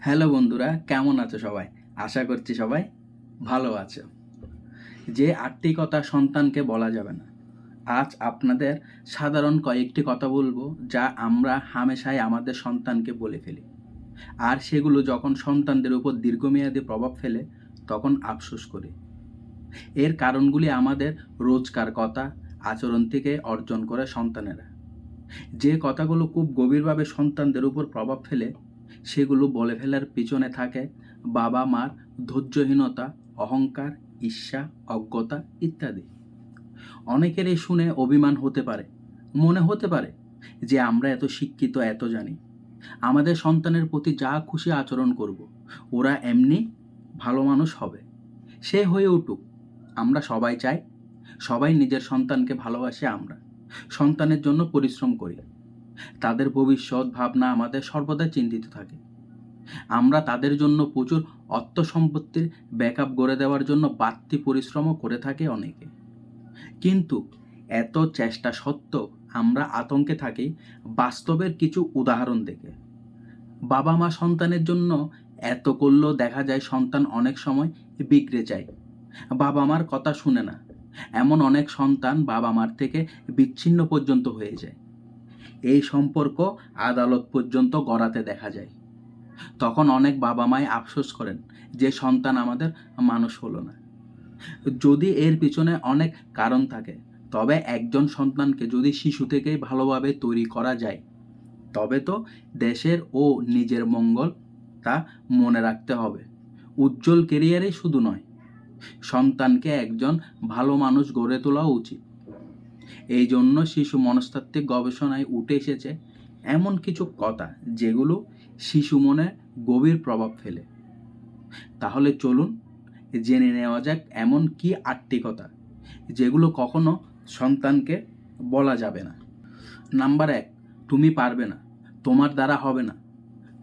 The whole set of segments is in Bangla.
হ্যালো বন্ধুরা, কেমন আছো সবাই? আশা করছি সবাই ভালো আছো। যে ৮টি কথা সন্তানকে বলা যাবে না, আজ আপনাদের সাধারণ কয়েকটি কথা বলবো যা আমরা হামেশাই আমাদের সন্তানকে বলে ফেলি। আর সেগুলো যখন সন্তানদের উপর দীর্ঘমেয়াদী প্রভাব ফেলে তখন আফসোস করি। এর কারণগুলি আমাদের রোজকার কথা, আচরণ থেকে অর্জন করে সন্তানেরা। যে কথাগুলো খুব গভীরভাবে সন্তানদের উপর প্রভাব ফেলে সেগুলো বলে ফেলার পিছনে থাকে বাবা মার ধৈর্যহীনতা, অহংকার, ঈর্ষা, অজ্ঞতা ইত্যাদি। অনেকেরই শুনে অভিমান হতে পারে, মনে হতে পারে যে আমরা এত শিক্ষিত, এত জানি, আমাদের সন্তানের প্রতি যা খুশি আচরণ করব, ওরা এমনি ভালো মানুষ হবে, সে হয়ে উঠুক। আমরা সবাই চাই, সবাই নিজের সন্তানকে ভালোবাসে, আমরা সন্তানের জন্য পরিশ্রম করি, তাদের ভবিষ্যৎ ভাবনা আমাদের সর্বদা চিন্তিত থাকে। আমরা তাদের জন্য প্রচুর অর্থ সম্পত্তির ব্যাকআপ গড়ে দেওয়ার জন্য বাড়তি পরিশ্রমও করে থাকে অনেকে। কিন্তু এত চেষ্টা সত্ত্বেও আমরা আতঙ্কে থাকি বাস্তবের কিছু উদাহরণ দেখে। বাবা মা সন্তানের জন্য এত করলেও দেখা যায় সন্তান অনেক সময় বিগড়ে যায়, বাবা মার কথা শুনে না। এমন অনেক সন্তান বাবা মার থেকে বিচ্ছিন্ন পর্যন্ত হয়ে যায়। এই সম্পর্ক আদালত পর্যন্ত গড়াতে দেখা যায়। তখন অনেক বাবা মাই আফসোস করেন যে সন্তান আমাদের মানুষ হলো না। যদি এর পিছনে অনেক কারণ থাকে, তবে একজন সন্তানকে যদি শিশু থেকেই ভালোভাবে তৈরি করা যায় তবে তো দেশের ও নিজের মঙ্গল তা মনে রাখতে হবে। উজ্জ্বল কেরিয়ারে শুধু নয়, সন্তানকে একজন ভালো মানুষ গড়ে তোলা উচিত। এই জন্য শিশু মনস্তাত্ত্বিক গবেষণায় উঠে এসেছে এমন কিছু কথা যেগুলো শিশু মনে গভীর প্রভাব ফেলে। তাহলে চলুন জেনে নেওয়া যাক এমন কি ৮টি কথা যেগুলো কখনো সন্তানকে বলা যাবে না। নাম্বার ১, তুমি পারবে না, তোমার দ্বারা হবে না,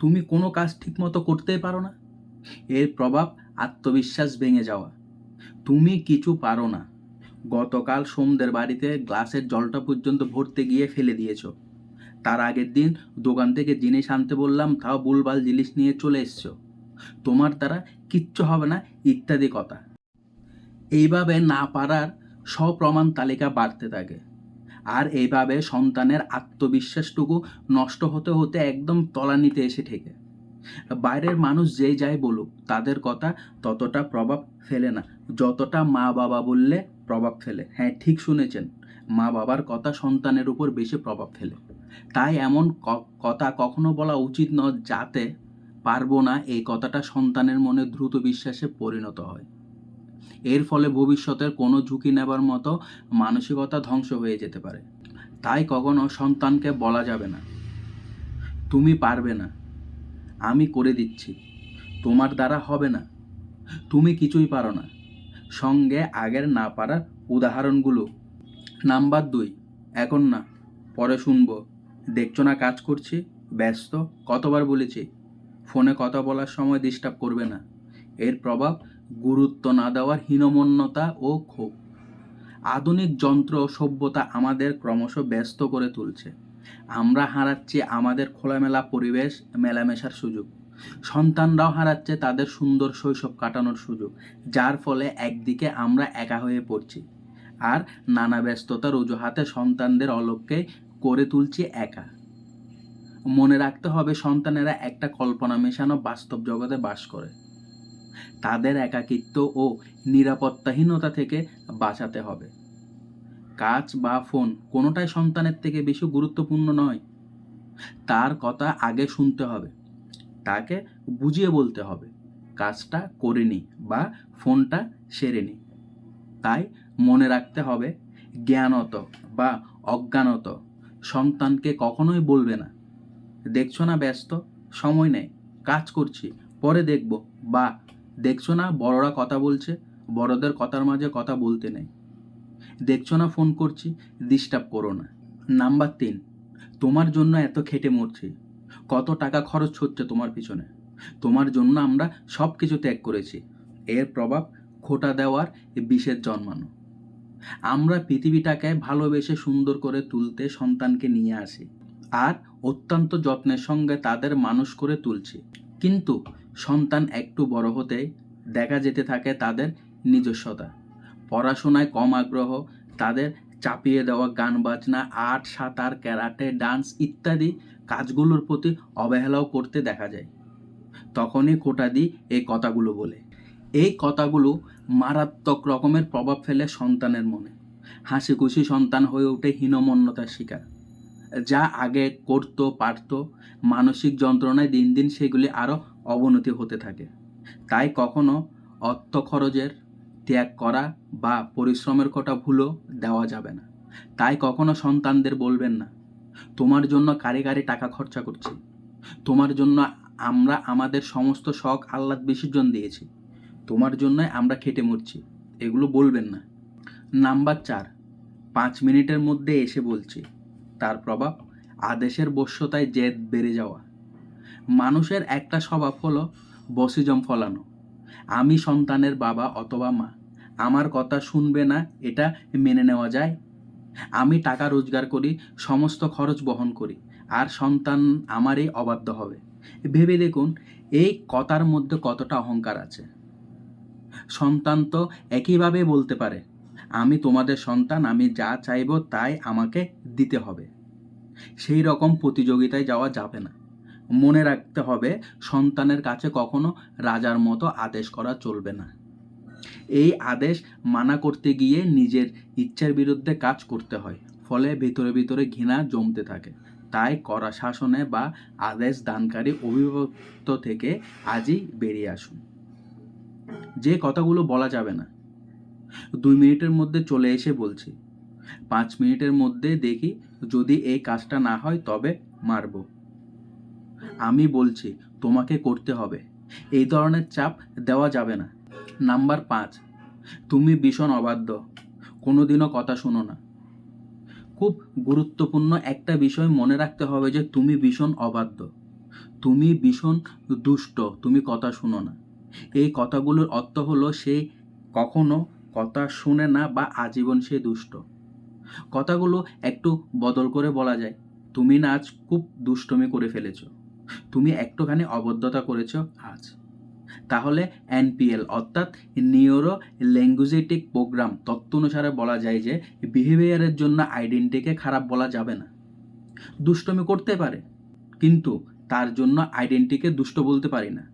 তুমি কোনো কাজ ঠিকমতো করতেই পারো না। এর প্রভাব আত্মবিশ্বাস ভেঙে যাওয়া। তুমি কিছু পারো না, গতকাল সোমদের বাড়িতে গ্লাসের জলটা পর্যন্ত ভরতে গিয়ে ফেলে দিয়েছো, তার আগের দিন দোকান থেকে জিনিস আনতে বললাম তাও ভুলভাল জিনিস নিয়ে চলে এসছো, তোমার দ্বারা কিচ্ছু হবে না ইত্যাদি কথা। এইভাবে না পারার সপ্রমাণ তালিকা বাড়তে থাকে। আর এইভাবে সন্তানের আত্মবিশ্বাসটুকু নষ্ট হতে হতে একদম তলানিতে এসে ঠেকে। বাইরের মানুষ যেই যাই বলুক তাদের কথা ততটা প্রভাব ফেলে না যতটা মা বাবা বললে প্রভাব ফেলে। হ্যাঁ, ঠিক শুনেছেন, মা বাবার কথা সন্তানের উপর বেশি প্রভাব ফেলে। তাই এমন কথা কখনো বলা উচিত নয় যাতে পারবো না এই কথাটা সন্তানের মনে দ্রুত বিশ্বাসে পরিণত হয়। এর ফলে ভবিষ্যতের কোনো ঝুঁকি নেবার মতো মানসিকতা ধ্বংস হয়ে যেতে পারে। তাই কখনো সন্তানকে বলা যাবে না তুমি পারবে না, আমি করে দিচ্ছি, তোমার দ্বারা হবে না, তুমি কিছুই পারো না। সঙ্গে আগের না পারার উদাহরণগুলো। নাম্বার ২, এখন না, পরে শুনবো, দেখছো না কাজ করছি, ব্যস্ত, কতবার বলেছি, ফোনে কথা বলার সময় ডিস্টার্ব করবে না। এর প্রভাব গুরুত্ব না দেওয়ার হীনমন্যতা ও ক্ষোভ। আধুনিক যন্ত্র সভ্যতা আমাদের ক্রমশ ব্যস্ত করে তুলছে। আমরা হারাচ্ছি আমাদের খোলামেলা পরিবেশ, মেলামেশার সুযোগ। সন্তানরাও হারাচ্ছে তাদের সুন্দর শৈশব কাটানোর সুযোগ, যার ফলে একদিকে আমরা একা হয়ে পড়ছি আর নানা ব্যস্ততার অজুহাতে সন্তানদের অলক্ষ্যে করে তুলছি একা। মনে রাখতে হবে সন্তানেরা একটা কল্পনা মেশানো বাস্তব জগতে বাস করে। তাদের একাকিত্ব ও নিরাপত্তাহীনতা থেকে বাঁচাতে হবে। কাজ বা ফোন কোনোটাই সন্তানের থেকে বেশি গুরুত্বপূর্ণ নয়। তার কথা আগে শুনতে হবে, তাকে বুঝিয়ে বলতে হবে কাজটা করে নি বা ফোনটা সেরে নি। তাই মনে রাখতে হবে জ্ঞানত বা অজ্ঞানত সন্তানকে কখনোই বলবে না দেখছো না ব্যস্ত, সময় নেই, কাজ করছি, পরে দেখব, বা দেখছো না বড়রা কথা বলছে, বড়দের কথার মাঝে কথা বলতে নেই, দেখছো না ফোন করছি, ডিস্টার্ব করো না। নাম্বার ৩, তোমার জন্য এত খেটে মরছি, কত টাকা খরচ হচ্ছে তোমার পিছনে, তোমার জন্য আমরা সব কিছু ত্যাগ করেছি। এর প্রভাব খোঁটা দেওয়ার বিষের জন্মানো। আমরা পৃথিবীটাকে ভালোবেসে সুন্দর করে তুলতে সন্তানকে নিয়ে আসি আর অত্যন্ত যত্নের সঙ্গে তাদের মানুষ করে তুলছি, কিন্তু সন্তান একটু বড় হতেই দেখা যেতে থাকে তাদের নিজস্বতা, পড়াশোনায় কম আগ্রহ, তাদের চাপিয়ে দেওয়া গান বাজনা, আর্ট, সাঁতার, ক্যারাটে, ডান্স ইত্যাদি কাজগুলোর প্রতি অবহেলাও করতে দেখা যায়। তখনই খোঁটা এই কথাগুলো বলে। এই কথাগুলো মারাত্মক রকমের প্রভাব ফেলে সন্তানের মনে। হাসি খুশি সন্তান হয়ে ওঠে হীনমন্যতার শিকার। যা আগে করতে পারত, মানসিক যন্ত্রণায় দিন দিন সেগুলি আরও অবনতি হতে থাকে। তাই কখনো অর্থ খরচের ত্যাগ করা বা পরিশ্রমের কথা ভুলও দেওয়া যাবে না। তাই কখনো সন্তানদের বলবেন না, তোমার জন্য কারি কারি টাকা খরচা করছি, তোমার জন্য আমরা আমাদের সমস্ত শখ আহ্লাদ বিসর্জন দিয়েছি, তোমার জন্যই আমরা খেটে মরছি। এগুলো বলবেন না। নাম্বার 4, 5 মিনিটের মধ্যে এসে বলছি। তার প্রভাব আদেশের বশ্যতায় জেদ বেড়ে যাওয়া। মানুষের একটা স্বভাব হলো বসিজম ফলানো। আমি সন্তানের বাবা অথবা মা, আমার কথা শুনবে না এটা মেনে নেওয়া যায়? আমি টাকা রোজগার করি, সমস্ত খরচ বহন করি, আর সন্তান আমারই অবাধ্য হবে। ভেবে দেখুন এই কথার মধ্যে কতটা অহংকার আছে। সন্তান তো একইভাবে বলতে পারে, আমি তোমাদের সন্তান, আমি যা চাইব তাই আমাকে দিতে হবে। সেই রকম প্রতিযোগিতায় যাওয়া যাবে না। মনে রাখতে হবে, সন্তানের কাছে কখনো রাজার মতো আদেশ করা চলবে না। এই আদেশ মানা করতে গিয়ে নিজের ইচ্ছার বিরুদ্ধে কাজ করতে হয়, ফলে ভিতরে ভিতরে ঘৃণা জমতে থাকে। তাই কড়া শাসনে বা আদেশ দানকারী অভিভাবক থেকে আজই বেরিয়ে আসুন। যে কথাগুলো বলা যাবে না, 2 মিনিটের মধ্যে চলে এসে বলছি, 5 মিনিটের মধ্যে দেখি যদি এই কাজটা না হয় তবে মারব, আমি বলছি তোমাকে করতে হবে, এই ধরনের চাপ দেওয়া যাবে না। নাম্বার 5, তুমি ভীষণ অবাধ্য, কোনোদিনও কথা শোনো না। খুব গুরুত্বপূর্ণ একটা বিষয় মনে রাখতে হবে যে তুমি ভীষণ অবাধ্য, তুমি ভীষণ দুষ্ট, তুমি কথা শুনো না। এই কথাগুলোর অর্থ হলো সে কখনো কথা শুনে না বা আজীবন সে দুষ্ট। কথাগুলো একটু বদল করে বলা যায়, তুমি না আজ খুব দুষ্টমি করে ফেলেছো, তুমি একটুখানি অবদ্ধতা করেছো আজ। তাহলে এনপিএল অর্থাৎ নিউরো ল্যাঙ্গুয়েজেটিক প্রোগ্রাম তত্ত্ব অনুসারে বলা যায় যে বিহেভিয়ারের জন্য আইডেন্টিটিকে খারাপ বলা যাবে না। দুষ্টমি করতে পারে, কিন্তু তার জন্য আইডেন্টিটিকে দুষ্ট বলতে পারি না।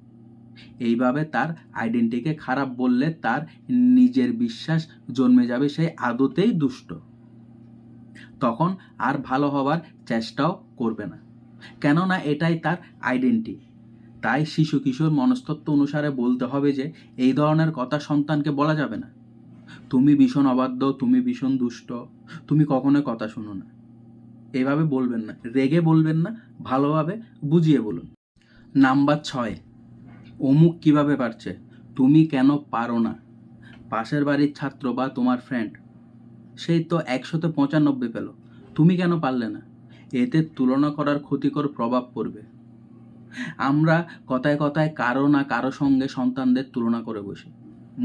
এইভাবে তার আইডেন্টিটিকে খারাপ বললে তার নিজের বিশ্বাস জন্মে যাবে সে আদতেই দুষ্ট। তখন আর ভালো হবার চেষ্টাও করবে না, কেননা এটাই তার আইডেন্টিটি। তাই শিশু কিশোর মনস্তত্ত্ব অনুসারে বলতে হবে যে এই ধরনের কথা সন্তানকে বলা যাবে না। তুমি ভীষণ অবাধ্য, তুমি ভীষণ দুষ্ট, তুমি কখনোই কথা শোনো না। এভাবে বলবেন না, রেগে বলবেন না, ভালোভাবে বুঝিয়ে বলুন। নাম্বার 6, অমুক কিভাবে পারছে, তুমি কেন পারো না? পাশের বাড়ির ছাত্র বা তোমার ফ্রেন্ড, সেই তো 195 পেল, তুমি কেন পারলে না? এতে তুলনা করার ক্ষতিকর প্রভাব পড়বে। আমরা কথায় কথায় কারো না কারো সঙ্গে সন্তানদের তুলনা করে বসি।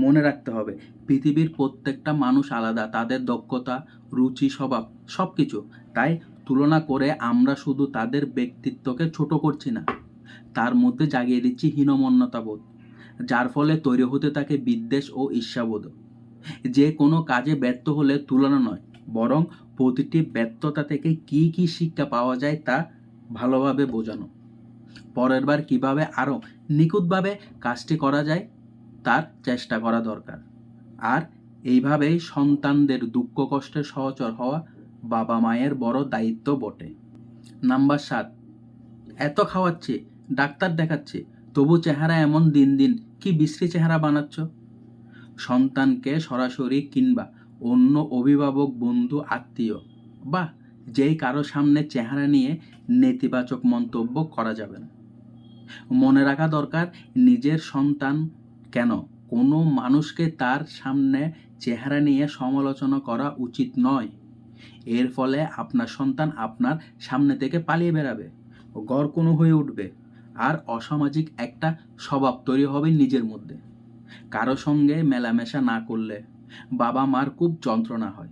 মনে রাখতে হবে পৃথিবীর প্রত্যেকটা মানুষ আলাদা, তাদের দক্ষতা, রুচি, স্বভাব সব কিছু। তাই তুলনা করে আমরা শুধু তাদের ব্যক্তিত্বকে ছোট করছি না, তার মধ্যে জাগিয়ে দিচ্ছি হীনমন্যতাবোধ, যার ফলে তৈরি হতে থাকে বিদ্বেষ ও ঈর্ষাবোধ। যে কোনো কাজে ব্যর্থ হলে তুলনা নয়, বরং প্রতিটি ব্যর্থতা থেকে কি কি শিক্ষা পাওয়া যায় তা ভালোভাবে বোঝানো। পরের বার কীভাবে আরও নিখুঁতভাবে কাজটি করা যায় তার চেষ্টা করা দরকার। আর এইভাবেই সন্তানদের দুঃখ কষ্টের সহচর হওয়া বাবা মায়ের বড় দায়িত্ব বটে। নাম্বার 7, এত খাওয়াচ্ছি, ডাক্তার দেখাচ্ছি, তবু চেহারা এমন, দিন দিন কি বিশ্রী চেহারা বানাচ্ছ। সন্তানকে সরাসরি কিংবা অন্য অভিভাবক, বন্ধু, আত্মীয় বা যেই কারো সামনে চেহারা নিয়ে নেতিবাচক মন্তব্য করা যাবে না। মনে রাখা দরকার, নিজের সন্তান কেন কোনো মানুষকে তার সামনে চেহারা নিয়ে সমালোচনা করা উচিত নয়। এর ফলে আপনার সন্তান আপনার সামনে থেকে পালিয়ে বেড়াবে, গড়কোনো হয়ে উঠবে, আর অসামাজিক একটা স্বভাব তৈরি হবে নিজের মধ্যে। কারো সঙ্গে মেলামেশা না করলে বাবা মার খুব যন্ত্রণা হয়,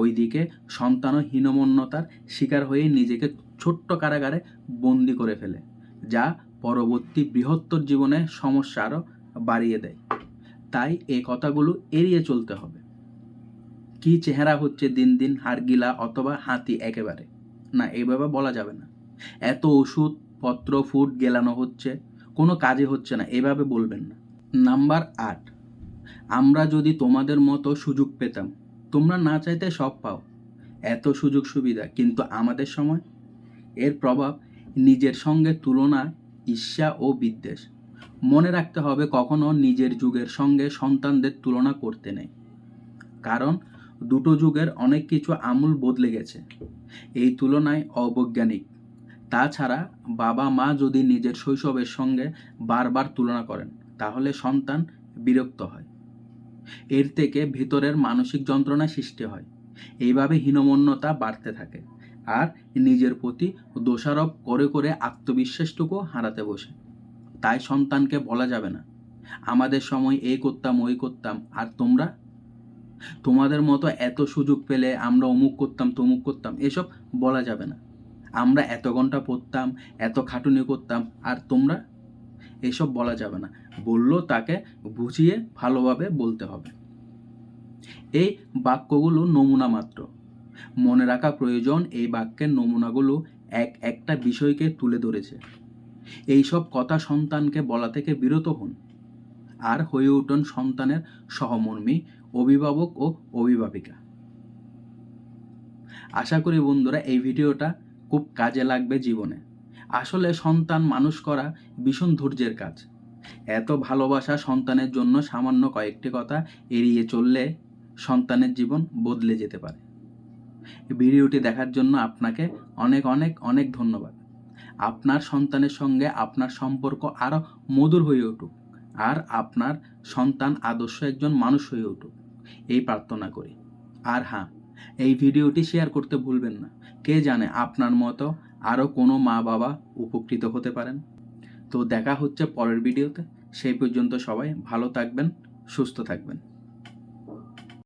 ওইদিকে সন্তানও হীনমন্যতার শিকার হয়ে নিজেকে ছোট্ট কারাগারে বন্দি করে ফেলে, যা পরবর্তী বৃহত্তর জীবনে সমস্যা আরও বাড়িয়ে দেয়। তাই এই কথাগুলো এড়িয়ে চলতে হবে। কি চেহারা হচ্ছে দিন দিন, হাড়গিলা অথবা হাতি একেবারে না, এইভাবে বলা যাবে না। এত ওষুধ পত্র ফুড গেলানো হচ্ছে, কোনো কাজে হচ্ছে না, এভাবে বলবেন না। নাম্বার 8, আমরা যদি তোমাদের মতো সুযোগ পেতাম। তোমরা না চাইতে সব পাও, এত সুযোগ সুবিধা, কিন্তু আমাদের সময় এর প্রভাব নিজের সঙ্গে তুলনা, ঈর্ষা ও বিদ্বেষ। মনে রাখতে হবে কখনো নিজের যুগের সঙ্গে সন্তানদের তুলনা করতে নেই, কারণ দুটো যুগের অনেক কিছু আমূল বদলে গেছে। এই তুলনায় অবৈজ্ঞানিক। তাছাড়া বাবা মা যদি নিজের শৈশবের সঙ্গে বারবার তুলনা করেন তাহলে সন্তান বিরক্ত হয়, এর থেকে ভিতরের মানসিক যন্ত্রণা সৃষ্টি হয়। এইভাবে হীনমন্যতা বাড়তে থাকে আর নিজের প্রতি দোষারোপ করে করে আত্মবিশ্বাসটুকু হারাতে বসে। তাই সন্তানকে বলা যাবে না আমাদের সময় এই করতাম ওই করতাম, আর তোমরা তোমাদের মতো এত সুযোগ পেলে আমরা অমুক করতাম তমুক করতাম, এসব বলা যাবে না। আমরা এত ঘন্টা পড়তাম, এত খাটুনি করতাম, আর তোমরা, এসব বলা যাবে না। বললেও তাকে বুঝিয়ে ভালোভাবে বলতে হবে। এই বাক্যগুলো নমুনা মাত্র, মনে রাখা প্রয়োজন। এই বাক্যের নমুনাগুলো একটা বিষয়কে তুলে ধরেছে। এইসব কথা সন্তানকে বলা থেকে বিরত হন আর হয়ে উঠুন সন্তানের সহমর্মী, অভিভাবক ও অভিভাবিকা। আশা করি বন্ধুরা এই ভিডিওটা খুব কাজে লাগবে জীবনে। আসলে সন্তান মানুষ করা ভীষণ ধৈর্যের কাজ। এত ভালোবাসা সন্তানের জন্য সামান্য কয়েকটি কথা এড়িয়ে চললে সন্তানের জীবন বদলে যেতে পারে। ভিডিওটি দেখার জন্য আপনাকে অনেক অনেক অনেক ধন্যবাদ। আপনার সন্তানের সঙ্গে আপনার সম্পর্ক আরও মধুর হয়ে উঠুক আর আপনার সন্তান আদর্শ একজন মানুষ হয়ে উঠুক, এই প্রার্থনা করি। আর হ্যাঁ, এই ভিডিওটি শেয়ার করতে ভুলবেন না। কে জানে আপনার মতো আরও কোনো মা বাবা উপকৃত হতে পারেন। তো দেখা হচ্ছে পরের ভিডিওতে। সেই পর্যন্ত সবাই ভালো থাকবেন, সুস্থ থাকবেন।